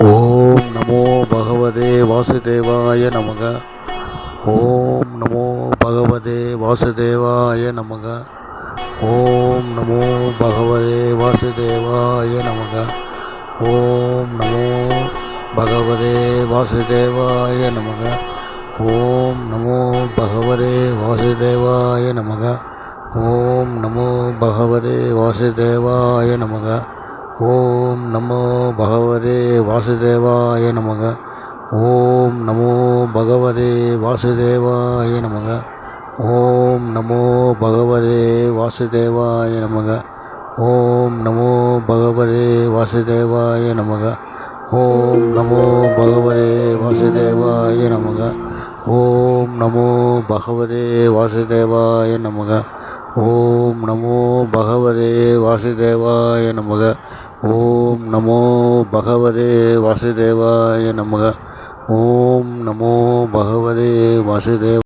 ஓம் நமோ பகவதே வாசுதேவாய நமக. ஓம் நமோ பகவதே வாசுதேவாய நமக. ஓம் நமோ பகவதே வாசுதேவாய நமக. ஓம் நமோ பகவதே வாசுதேவாய நமக. ஓம் நமோ பகவதே வாசுதேவாய நமக. ஓம் நமோ பகவதே வாசுதேவாய நமக. ஓம் நமோ பகவதே வாசுதேவாய நமக. ஓம் நமோ பகவதே வாசுதேவாய நமக. ஓம் நமோ பகவதே வாசுதேவாய நமக. ஓம் நமோ பகவதே வாசுதேவாய நமக. ஓம் நமோ பகவதே வாசுதேவாய நமக. ஓம் நமோ பகவதே வாசுதேவாய நமக. ஓம் நமோ பகவதே வாசுதேவாய நமக. ஓம் நமோ பகவதே வாசுதேவாய நமக. ஓம் நமோ பகவதே வாசுதேவ